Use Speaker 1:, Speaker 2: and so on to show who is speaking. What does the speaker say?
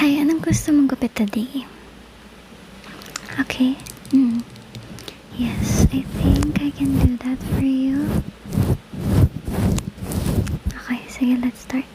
Speaker 1: Hi, anong gusto mong gupit today? Okay. Yes, I think I can do that for you. Okay, sige, let's start.